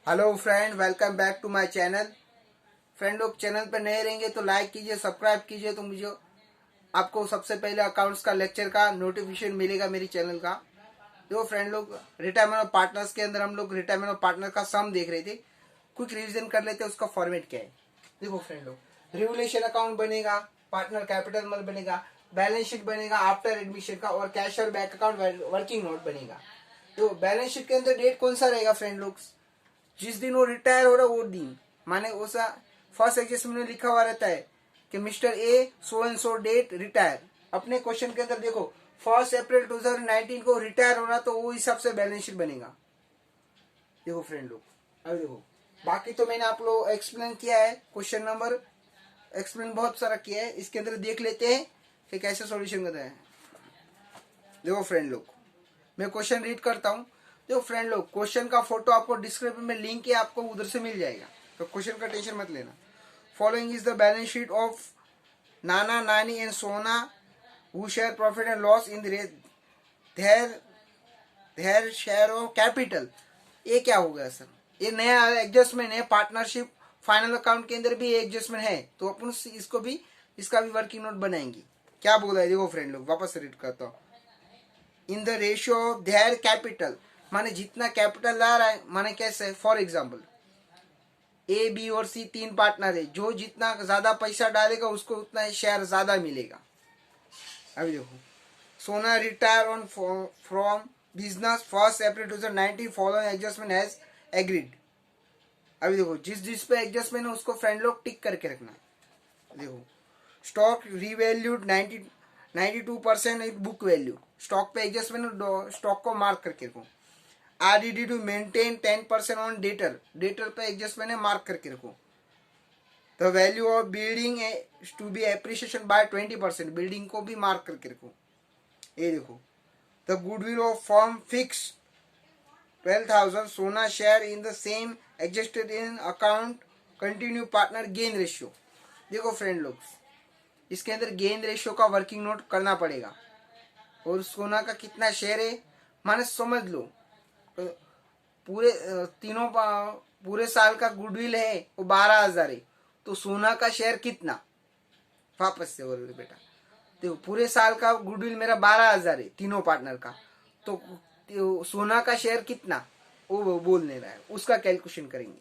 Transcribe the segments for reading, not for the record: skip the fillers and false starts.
Hello friend, welcome back to my channel. Friend लोग channel पर नए रहेंगे तो लाइक कीजिए, सब्सक्राइब कीजिए, तो मुझे आपको सबसे पहले अकाउंट्स का लेक्चर का नोटिफिकेशन मिलेगा मेरी चैनल का। देखो फ्रेंड लोग, रिटायरमेंट ऑफ पार्टनर्स के अंदर हम लोग रिटायरमेंट ऑफ पार्टनर का सम देख रहे थे। क्विक रिवीजन कर लेते हैं, उसका फॉर्मेट क्या है। देखो फ्रेंड लोग, रिवोल्यूशन अकाउंट बनेगा, पार्टनर कैपिटल मल बनेगा, बैलेंस शीट बनेगा आफ्टर एडमिशन का, और कैश और बैंक अकाउंट वर्किंग नोट बनेगा। तो बैलेंस शीट के अंदर डेट कौन सा रहेगा फ्रेंड लोग? जिस दिन वो रिटायर हो रहा है वो दिन, माने उसका फर्स्ट एडजस्टमेंट में लिखा हुआ रहता है कि mister A so and so date retire. अपने क्वेश्चन के अंदर देखो 1 अप्रैल 2019 को रिटायर हो रहा, तो वो हिसाब से बैलेंस शीट बनेगा। देखो फ्रेंड लोग, अभी देखो, बाकी तो मैंने आप लोग एक्सप्लेन किया है, क्वेश्चन नंबर एक्सप्लेन बहुत सारा किया है। इसके अंदर देख लेते हैं कि कैसे सॉल्यूशन करते हैं। देखो फ्रेंड लोग, मैं क्वेश्चन रीड करता हूँ। देखो फ्रेंड लोग, क्वेश्चन का फोटो आपको डिस्क्रिप्शन में लिंक है, आपको उधर से मिल जाएगा, तो क्वेश्चन का टेंशन मत लेना। Following is the balance sheet of नाना, नानी एंड सोना who share profit and loss in their share of capital. ये क्या हो गया सर? ये नया एडजस्टमेंट है, पार्टनरशिप फाइनल अकाउंट के अंदर भी एडजस्टमेंट है, तो अपन इसको भी, इसका भी वर्किंग नोट बनाएंगे। क्या बोला है देखो फ्रेंड लोग, वापस रीड करता हूँ। In the ratio of their capital, माने जितना कैपिटल ला रहा है, माने कैसे, फॉर एग्जाम्पल ए बी और सी तीन पार्टनर है, जो जितना ज्यादा पैसा डालेगा उसको उतना शेयर ज्यादा मिलेगा। अभी देखो, सोना retire on from business 1 April 2019 following adjustment has agreed. अभी देखो, जिस जिस पे एडजस्टमेंट है उसको फ्रेंड लोग टिक करके रखना। देखो, stock revalued 92% book value, stock पे एडजस्टमेंट, स्टॉक को मार्क करके रखो। RDD to maintain 10% on debtor, debtor पे एडजस्टमेंट है, मार्क करके रखो। The value of building to be appreciation by 20%, building को भी मार्क करके रखो। ये देखो, the goodwill of firm fix 12,000, सोना share in the same adjusted in account continue partner gain ratio. देखो फ्रेंड लोग, इसके अंदर गेन रेशियो का वर्किंग नोट करना पड़ेगा, और सोना का कितना शेयर है, माने समझ लो पूरे तीनों पूरे साल का गुडविल है वो 12,000 है, तो सोना का शेयर कितना, वापस से बोल बेटा। देखो, पूरे साल का गुडविल मेरा 12,000 है तीनों पार्टनर का, तो सोना का शेयर कितना वो बोल नहीं रहा है, उसका कैलकुलेशन करेंगे।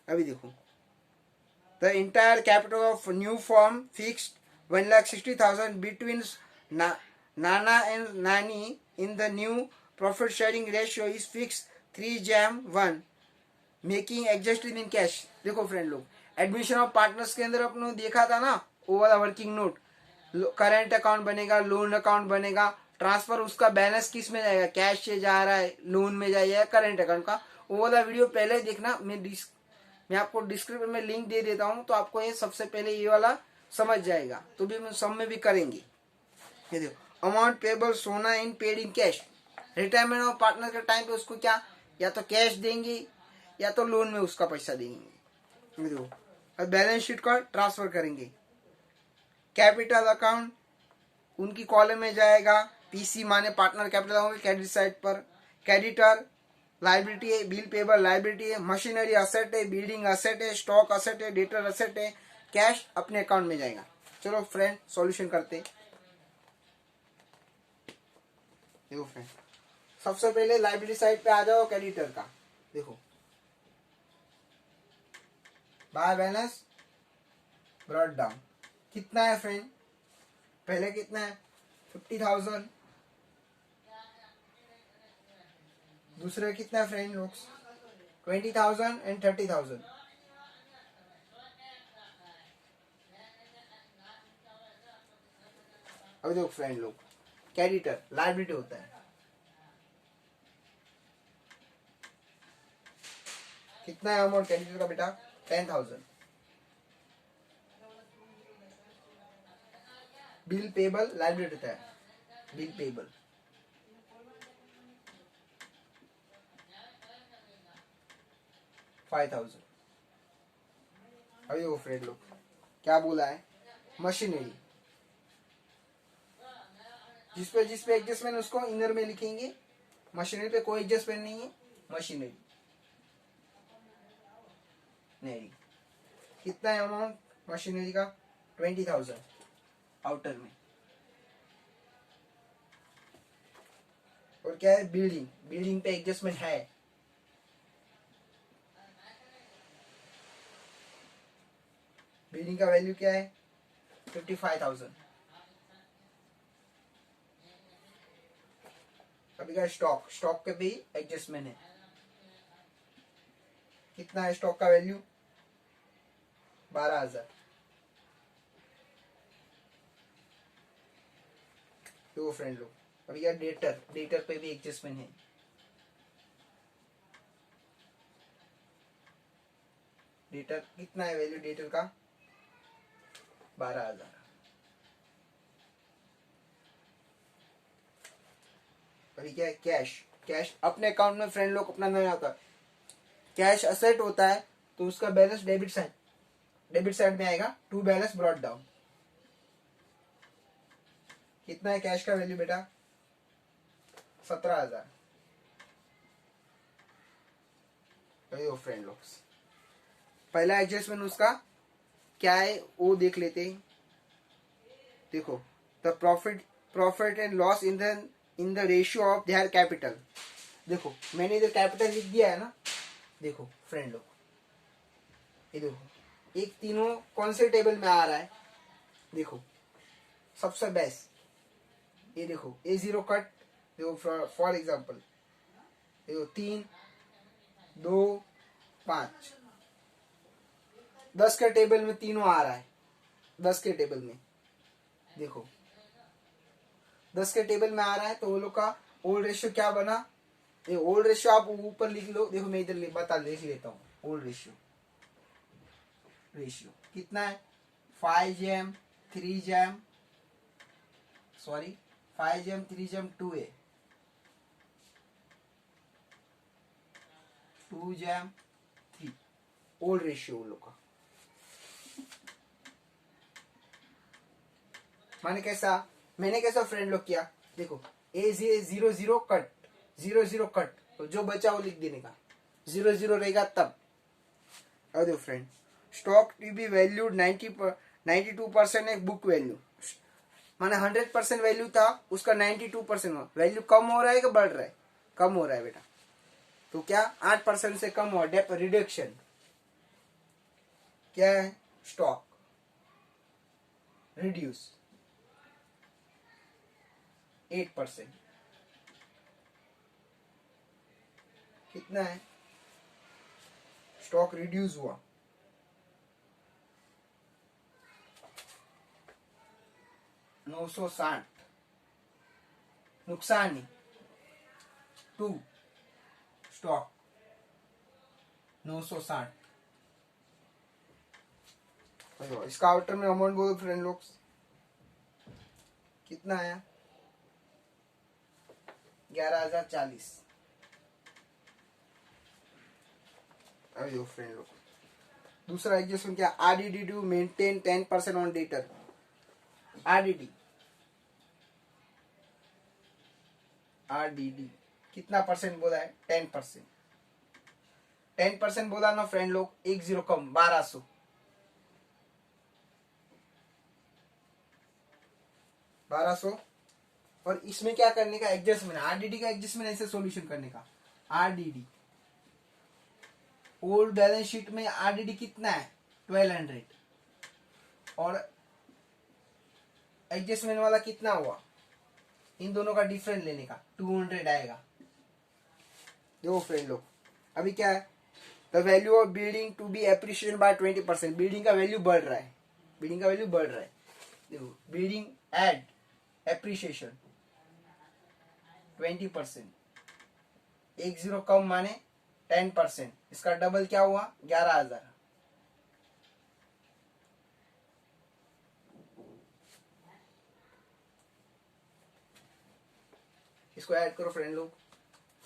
अभी देखो, the entire capital of new form fixed 1,60,000 between Nana and नानी in the new profit sharing ratio is fix 3:1 making adjusted in cash. देखो फ्रेंड लोग, एडमिशन ऑफ पार्टनर्स के अंदर अपने देखा था ना, वो वाला वर्किंग नोट, करेंट अकाउंट बनेगा, लोन अकाउंट बनेगा, ट्रांसफर उसका बैलेंस किस में जाएगा, कैश से जा रहा है, लोन में जाएगा, करेंट अकाउंट का, वो वाला वीडियो पहले देखना। मैं आपको डिस्क्रिप्शन में लिंक दे देता हूँ, तो आपको ये सबसे पहले ये वाला समझ जाएगा, तो भी सब में भी करेंगे। ये देखो, अमाउंट पेबल सोना in paid in cash, retirement of partner के टाइम पे उसको क्या, या तो कैश देंगे या तो लोन में उसका पैसा देंगे। देखो, अब बैलेंस शीट का ट्रांसफर करेंगे, कैपिटल अकाउंट उनकी कॉलम में जाएगा, पीसी माने पार्टनर कैपिटल होंगे क्रेडिट साइड पर, क्रेडिटर लाइबिलिटी है, बिल पेबल लाइबिलिटी है, मशीनरी असेट है, बिल्डिंग असेट है, स्टॉक असेट है, डेटर असेट है, कैश अपने अकाउंट में जाएगा। चलो फ्रेंड, सॉल्यूशन करते हैं। देखो फ्रेंड, सबसे पहले लाइबिलिटी साइड पे आ जाओ, क्रेडिटर का। देखो, बाय बैलेंस ब्रॉट डाउन कितना है फ्रेंड, पहले कितना है 50,000, दूसरे कितना है फ्रेंड लोग 20,000 एंड 30,000। अभी देखो फ्रेंड लोग, क्रेडिटर लायबिलिटी होता है, कितना है अमाउंट क्रेडिटर का बेटा 10,000। बिल पेबल लायबिलिटी होता है, बिल पेबल 5,000। अभी वो फ्रेंड लोग क्या बोला है, मशीनरी, जिस पे एडजस्टमेंट उसको इनर में लिखेंगे, मशीनरी पे कोई एडजस्टमेंट नहीं है, मशीनरी मशीनरी। कितना है अमाउंट मशीनरी का? 20,000 आउटर में। और क्या है? बिल्डिंग। बिल्डिंग पे एडजस्टमेंट है। बिल्डिंग का वैल्यू क्या है? 55,000। अभी का स्टॉक, स्टॉक पे भी एडजस्टमेंट है। कितना है स्टॉक का वैल्यू? 12,000। तो फ्रेंड लोग अभी यार डेटर, डेटर पे भी एडजस्टमेंट है। डेटर कितना है वैल्यू डेटर का? 12,000। अभी क्या है? कैश। कैश अपने अकाउंट में फ्रेंड लोग अपना नहीं आता। कैश असेट होता है तो उसका बैलेंस डेबिट साइड में आएगा। To balance brought down. कितना है कैश का वैल्यू बेटा? 17,000। फ्रेंड लोग पहला एडजस्टमेंट उसका क्या है वो देख लेते हैं। देखो, the profit and loss in the ratio of their capital. देखो मैंने इधर कैपिटल लिख दिया है ना। देखो फ्रेंड लोग ये देखो, एक तीनों कौन से टेबल में आ रहा है? देखो सबसे बेस्ट ये देखो A0 कट। देखो फॉर एग्जांपल देखो 3, 2, 5, 10 के टेबल में तीनों आ रहा है। 10 के टेबल में देखो 10 के टेबल में आ रहा है तो वो लोग का ओल्ड रेशियो क्या बना? ये ओल्ड रेशियो आप ऊपर लिख लो। देखो मैं इधर लिख लेता हूँ। ओल्ड रेशियो कितना है? 5 jam 3 jam 5 jam 3 jam 2A 2 jam 3 old ratio लोग का। मैंने कैसा फ्रेंड लोग किया? देखो A0 कट 0 कट तो जो बचा वो लिख देने का। 0 रहेगा तब। और देखो friend stock to be valued 92% एक बुक वैल्यू। माने 100% वैल्यू था उसका 92% वैल्यू कम हो रहा है कि बढ़ रहा है? कम हो रहा है बेटा। तो क्या 8% से कम हुआ? डेप रिडक्शन। क्या है? Stock reduce 8%। कितना है? स्टॉक रिड्यूस हुआ 960। नुकसान नहीं। 2 स्टॉक 960। इसका आउटर में अमाउंट बोलो फ्रेंड लोग कितना आया? 11,040। अभी वो फ्रेंड लोग दूसरा एडजस्टमेंट क्या? RDD to maintain 10% on debtor. RDD कितना परसेंट बोला है? 10%। 10% बोला ना फ्रेंड लोग, 10 कम 1200। 1200। और इसमें क्या करने का? एडजस्टमेंट। RDD का एडजस्टमेंट ऐसे सॉल्यूशन करने का। RDD ओल्ड बैलेंस शीट में RDD कितना है? 1200। और एडजस्टमेंट वाला कितना हुआ? इन दोनों का डिफरेंस लेने का 200 आएगा। देखो फ्रेंड लोग अभी क्या है? The value of building to be appreciated by 20%। Building का वैल्यू बढ़ रहा है। बिल्डिंग का वैल्यू बढ़ रहा है। देखो बिल्डिंग एड एप्रिशिएशन 20%। 10 कम माने 10%। इसका डबल क्या हुआ? 11,000। इसको ऐड करो फ्रेंड लोग।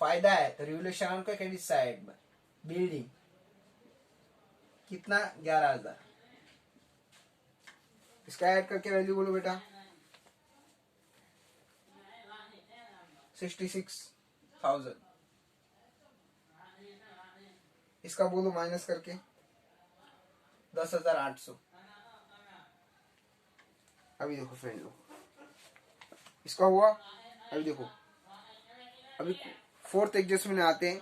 फायदा है तो रिवोल्यूशन का क्रेडिट साइड में बिल्डिंग कितना? 11,000। इसका ऐड करके वैल्यू बोलो बेटा। 66,000। इसका बोलो माइनस करके 10,800। अभी देखो फ्रेंड लोग, इसका हुआ। अभी देखो, अभी फोर्थ एडजस्टमेंट आते हैं।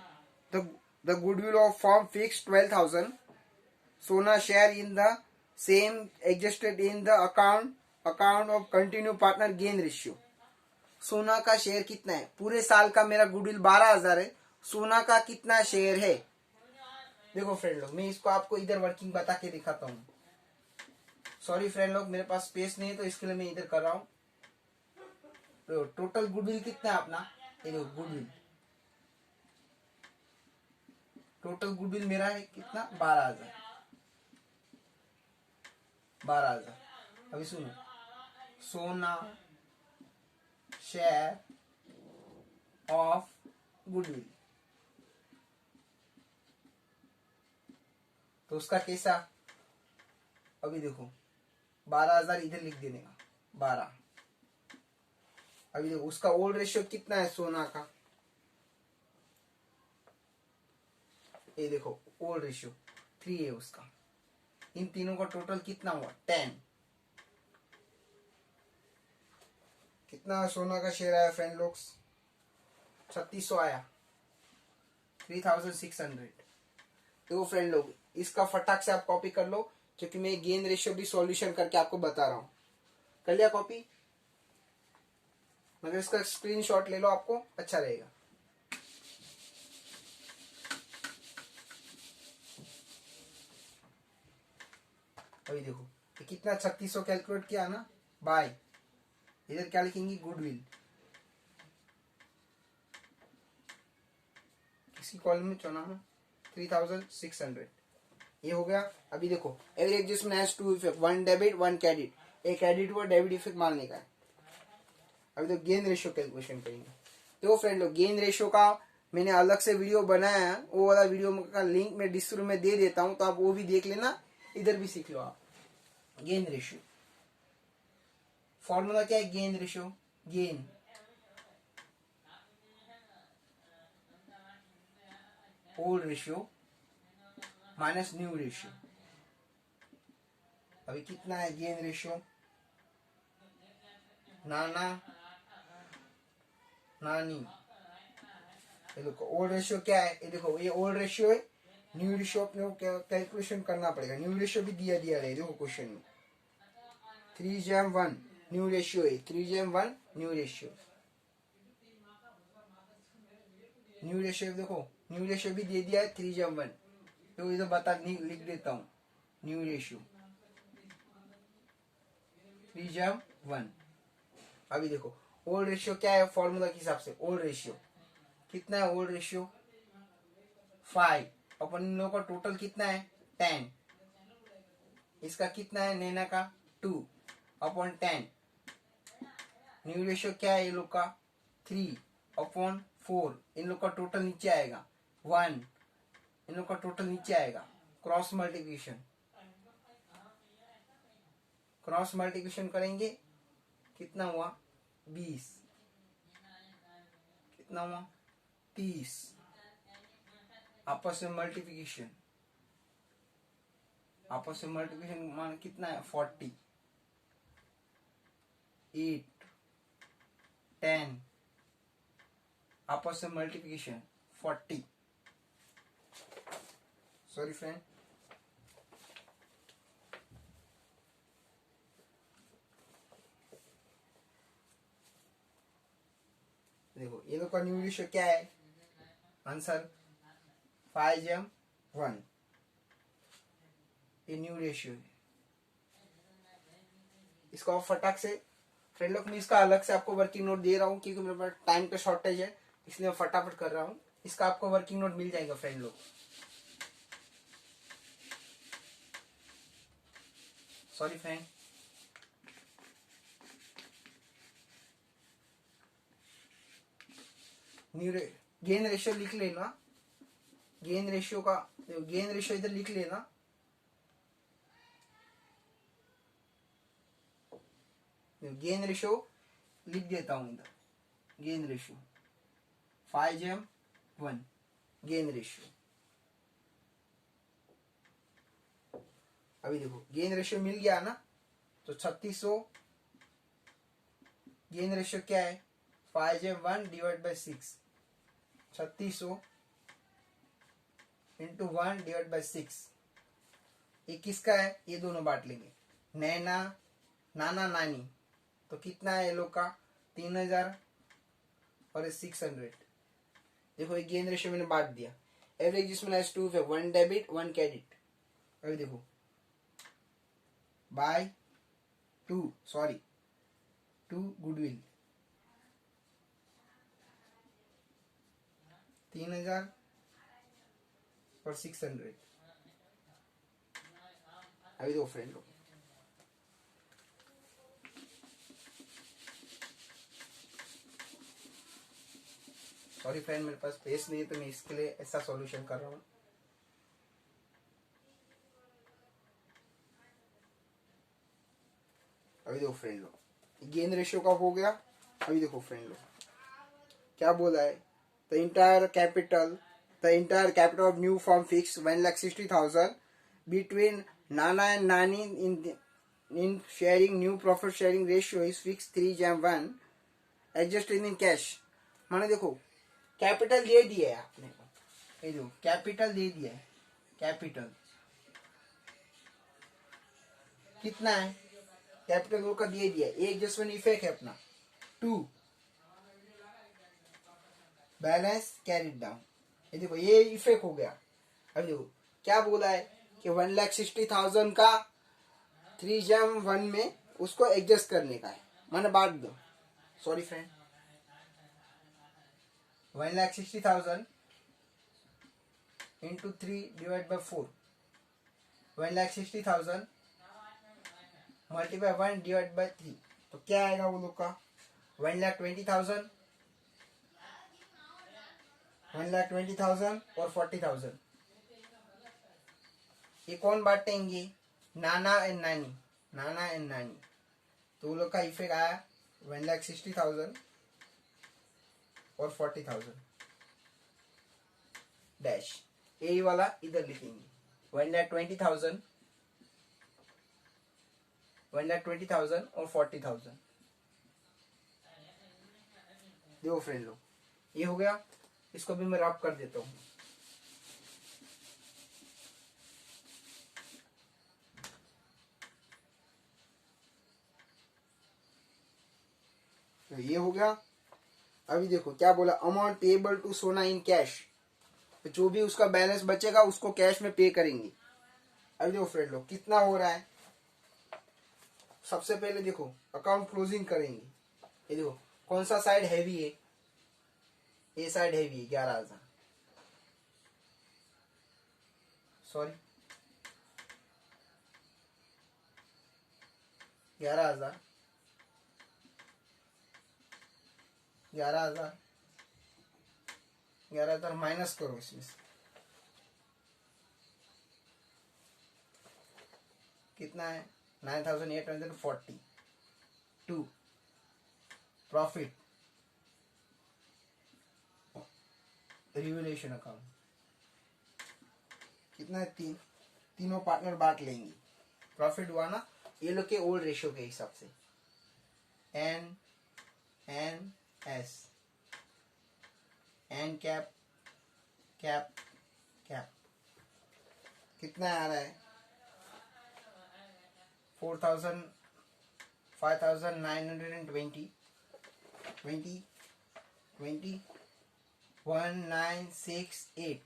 The goodwill of form fix 12,000। सोना share in the same adjusted in the account of continue partner gain ratio. सोना का शेयर कितना है? पूरे साल का मेरा गुडविल 12,000 है। सोना का कितना शेयर है? देखो फ्रेंड लोग, मैं इसको आपको इधर वर्किंग बता के दिखाता हूँ। सॉरी फ्रेंड लोग, मेरे पास स्पेस नहीं है तो इसके लिए मैं इधर कर रहा हूँ। तो टोटल गुडविल कितना है अपना? ये देखो गुडविल, टोटल गुडविल मेरा है कितना? 12,000। 12,000। अभी सुनो, सोना शेयर ऑफ गुडविल, तो उसका कैसा? अभी देखो 12,000 इधर लिख देने का, 12। अभी देखो उसका ओल्ड रेशियो कितना है सोना का? ये देखो ओल्ड रेशियो 3 है उसका। इन तीनों का टोटल कितना हुआ? 10। कितना सोना का शेयर आया फ्रेंड लोग? 3600 आया, 3,600। तो फ्रेंड लोग, इसका फटाक से आप कॉपी कर लो, क्योंकि मैं गेन रेशियो भी सॉल्यूशन करके आपको बता रहा हूं। कर लिया कॉपी? मगर इसका स्क्रीनशॉट ले लो, आपको अच्छा रहेगा। अभी देखो ये कितना 3600 कैलकुलेट किया ना, बाय। इधर क्या लिखेंगे? गुडविल। किसी कॉलम में चुना 3,600, ये हो गया। अभी देखो every adjustment has to effect, one debit one credit. एक क्रेडिट व डेबिट इफेक्ट मारने का है। अभी तो गेन रेशियो कैलकुलेशन करेंगे। तो फ्रेंड लोग, गेन रेशियो का मैंने अलग से वीडियो बनाया है, वो वाला वीडियो का लिंक मैं डिस्क्रिप्शन में दे देता हूं, तो आप वो भी देख लेना, इधर भी सीख लो आप। गेन रेशियो फॉर्मूला क्या है? Gain ratio, gain old ratio minus new ratio. अभी कितना है गेन रेशियो? नाना नानी। ये देखो ओल्ड रेशियो क्या है? ये देखो ये ओल्ड रेशियो है। न्यू रेशियो अपने को कैलकुलेशन करना पड़ेगा। न्यू रेशियो भी दिया है देखो क्वेश्चन में, 3:1 न्यू रेशियो है। 3:1 न्यू रेशियो। न्यू रेशियो देखो, न्यू रेशियो भी दे दिया है 3:1। तो इधर बता लिख देता हूँ, न्यू रेशियो 3:1। अभी देखो ओल्ड रेशियो क्या है फॉर्मूला के हिसाब से? ओल्ड रेशियो कितना है? Old ratio 5। अपन इन लोगों का टोटल कितना है? 10। इसका कितना है नैना का? 2/10। न्यू रेशियो क्या है ये लोग का? 3/4। इन लोग का टोटल नीचे आएगा 1। इन लोग का टोटल नीचे आएगा। क्रॉस मल्टीप्लिकेशन, क्रॉस मल्टीप्लिकेशन करेंगे, कितना हुआ? 20। कितना हुआ? 30। आपस में मल्टीप्लिकेशन, आपस में मल्टीप्लिकेशन मान कितना है? 40। 8 10 आपस में मल्टीप्लिकेशन 40। सॉरी फ्रेंड, देखो ये लोग का न्यू रेशियो क्या है? आंसर 5:1। ये न्यू रेशियो है। इसको आप फटाक से फ्रेंड लोग, मैं इसका अलग से आपको वर्किंग नोट दे रहा हूँ, क्योंकि मेरे पास टाइम का शॉर्टेज है, इसलिए मैं फटाफट कर रहा हूँ। इसका आपको वर्किंग नोट मिल जाएगा फ्रेंड लोग। Sorry friend, new gain ratio लिख लेना। गेन रेशियो का गेन रेशियो इधर लिख लेना। गेन रेशियो लिख देता हूं इधर। Gain ratio 5:1 gain ratio. अभी देखो गेन रेशियो मिल गया ना, तो 3600 गेन रेशियो क्या है 5/1 divide by 6, 3600 into 1 divide by 6। ये किसका है, ये दोनों बांट लेंगे, नैना नाना नानी, तो कितना है ये लोग का 3000 और ये 600। देखो ये गेन रेशियो मैंने बांट दिया। एवरेज जिसमें हैज 2 है, 1 डेबिट 1 क्रेडिट। अभी देखो बाय 2 गुडविल 3000 और 600। अभी देखो फ्रेंड लोग, सॉरी फ्रेंड मेरे पास स्पेस नहीं है तो मैं इसके लिए ऐसा सॉल्यूशन कर रहा हूँ। अभी देखो फ्रेंड लोग गेन रेशियो का हो गया। अभी देखो फ्रेंड लोग क्या बोला है, the entire capital of new form fix 1,60,000 between Nana and नानी in sharing new profit sharing ratio is fix 3/1 adjusted in cash. माने देखो कैपिटल दे दिया है आपने को, ये देखो कैपिटल दे दिया है, कैपिटल कितना है, कैपिटल का दे दिया है, एडजस्टमेंट इफेक्ट है अपना 2, बैलेंस कैरिड डाउन। ये देखो ये इफेक्ट हो गया। अभी देखो क्या बोला है कि 1,60,000 का 3/1 में उसको एडजस्ट करने का है, मैंने बांट दो, sorry friend 1,60,000 into 3 divide by 4, 1,60,000 multiply 1 divide by 3, तो क्या आएगा वो लोग का 1,20,000 और 40,000। ये कौन बांटेंगे, नाना एंड नानी, तो वो लोग का इफेक्ट आया 1,60,000 और 40,000 डैश, यही वाला इधर लिखेंगे 1,20,000 और 40,000। देखो फ्रेंड लोग ये हो गया, इसको भी मैं रब कर देता हूं। तो ये हो गया। अभी देखो क्या बोला, अमाउंट पेएबल टू सोना इन कैश, तो जो भी उसका बैलेंस बचेगा उसको कैश में पे करेंगे। अभी देखो फ्रेंड लोग कितना हो रहा है, सबसे पहले देखो अकाउंट क्लोजिंग करेंगे। ये देखो कौन सा साइड हैवी है, ये साइड हैवी है 11,000, सॉरी 11,000 माइनस करो इसमें से, कितना है 9,842 प्रॉफिट रिवैल्यूएशन अकाउंट कितना है, तीनों पार्टनर बांट लेंगे, प्रॉफिट हुआ ना ये लोग के ओल्ड रेशियो के हिसाब से, एन कैप कितना आ रहा है 5,920 1968।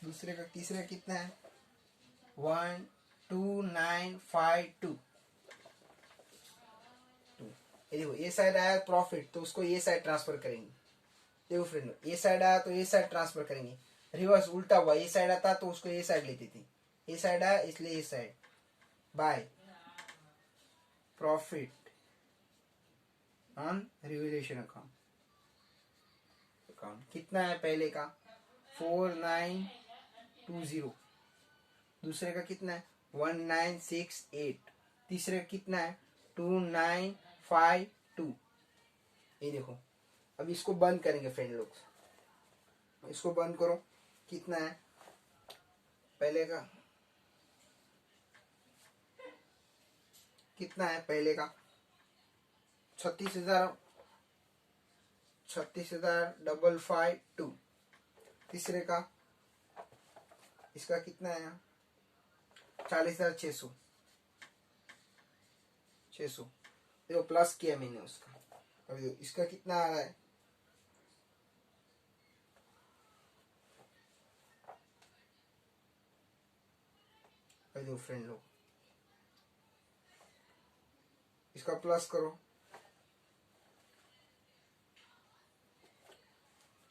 दूसरे का तीसरे का कितना है 12952। ये देखो ये साइड आया प्रॉफिट, तो उसको ये साइड ट्रांसफर करेंगे। देखो फ्रेंड ये साइड आया तो ये साइड ट्रांसफर करेंगे, रिवर्स उल्टा हुआ, ये साइड आता तो उसको ये साइड लेते थे, ये साइड आया इसलिए ये side by profit on revaluation account कितना है पहले का 4920, दूसरे का कितना है 1968, तीसरे का कितना है 2952। ये देखो अब इसको बंद करेंगे फ्रेंड लोग, इसको बंद करो, कितना है पहले का कितना है पहले का? 36,552। तीसरे का, इसका कितना है? 40,600। देखो प्लस किया मैंने उसका। अभी देखो इसका कितना आ रहा है? अभी देखो फ्रेंड लोग, इसका प्लस करो,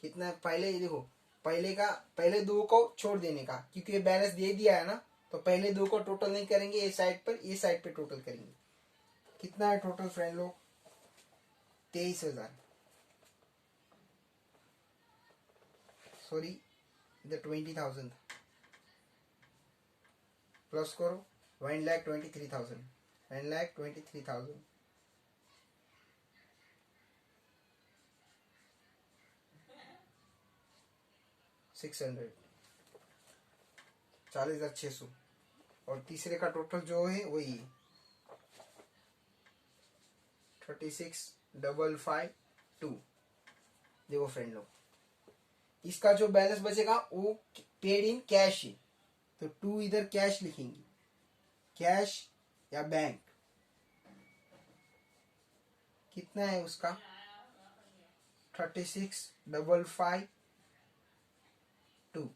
कितना है? पहले देखो, पहले दो को छोड़ देने का, क्योंकि ये बैलेंस दे दिया है ना, तो पहले दो को टोटल नहीं करेंगे, ये साइड पे टोटल करेंगे। कितना है टोटल फ्रेंड लोग? 23,000। सॉरी, इधर 20,000 प्लस करो, 1,23,000। 1,23,000 600, 40,600। और तीसरे का टोटल जो है वही 36,552। देखो फ्रेंड लोग, इसका जो बैलेंस बचेगा वो पेड इन कैश है, तो 2 इधर कैश लिखेंगे, कैश या बैंक। कितना है उसका? 36,552।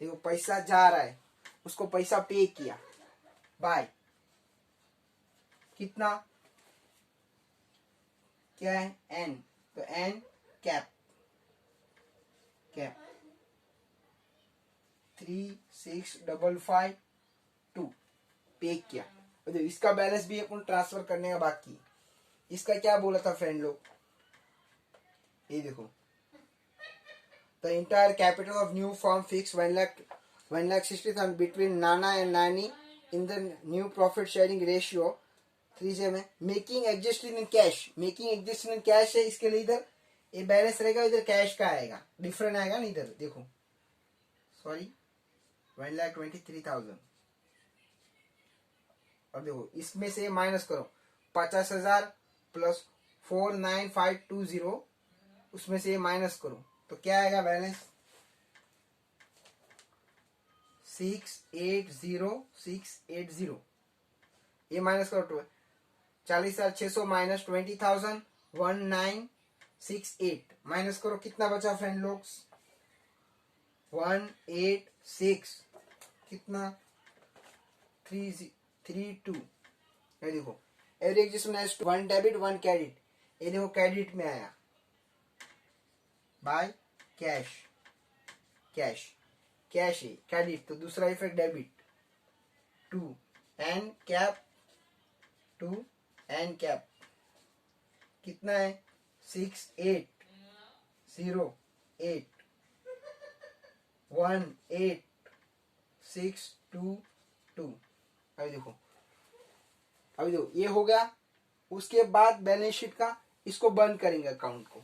देखो पैसा जा रहा है, उसको पैसा पे किया बाय कितना? क्या है? एन, तो एन कैप 36,552 पे किया। तो इसका बैलेंस भी अपन ट्रांसफर करने का बाकी। इसका क्या बोला था फ्रेंड लोग? ये देखो, the entire capital of new firm fix 1,60,000 between Nana and नानी in the new profit sharing ratio 3J में making adjusted in cash. Making adjusted in cash है, इसके लिए इधर ये बैलेंस रहेगा, इधर कैश का आएगा, डिफरेंट आएगा ना इधर। देखो सॉरी, 1,23,000। और देखो इसमें से माइनस करो 50,000 प्लस 4,9,520, उसमें से माइनस करो तो क्या आएगा बैलेंस? 680,680। ये माइनस करो 40,600 माइनस 20,000 1968 माइनस करो, कितना बचा फ्रेंड लोग? 186 कितना? 332। ये देखो एवरी जिसमें 1 डेबिट 1 क्रेडिट, ये देखो क्रेडिट में आया बाय कैश है क्रेडिट, तो दूसरा इफेक्ट डेबिट 2 एन कैप कितना है? 6,808 1,8622। अभी देखो ये हो गया। उसके बाद बैलेंस शीट का इसको बंद करेंगे अकाउंट को।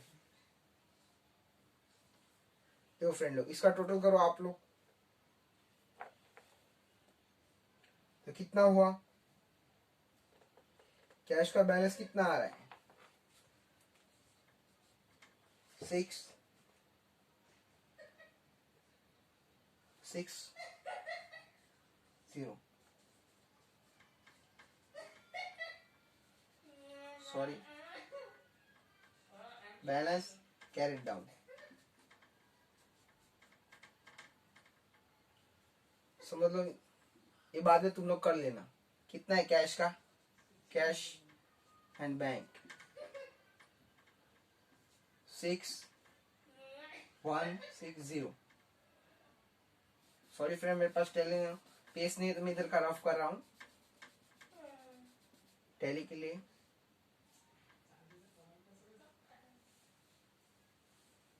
देखो फ्रेंड लोग, इसका टोटल करो आप लोग, तो कितना हुआ? कैश का बैलेंस कितना आ रहा है? 660। Sorry, balance carried down. समझ लो, ये बातें तुम लोग कर लेना। कितना है कैश का? Cash and bank 6,160। Sorry friend, मेरे पास टैली पेज नहीं है तो मैं इधर का रफ कर रहा हूं टैली के लिए।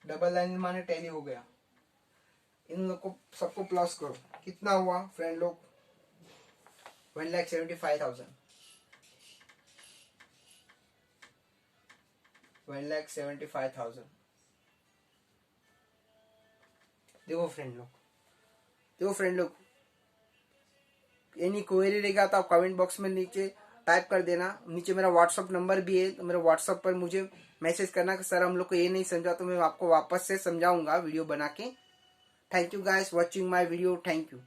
डबल लाइन माने टैली हो गया। इन लोग को सबको प्लस करो, कितना हुआ फ्रेंड लोग? 1,75,000। 1,75,000। देखो फ्रेंड लोग, एनी क्वेरी रहेगा तो आप कमेंट बॉक्स में नीचे टाइप कर देना। नीचे मेरा व्हाट्सअप नंबर भी है, तो मेरे व्हाट्सअप पर मुझे मैसेज करना कि सर हम लोग को ये नहीं समझा, तो मैं आपको वापस से समझाऊंगा वीडियो बना के। Thank you guys watching my video, thank you.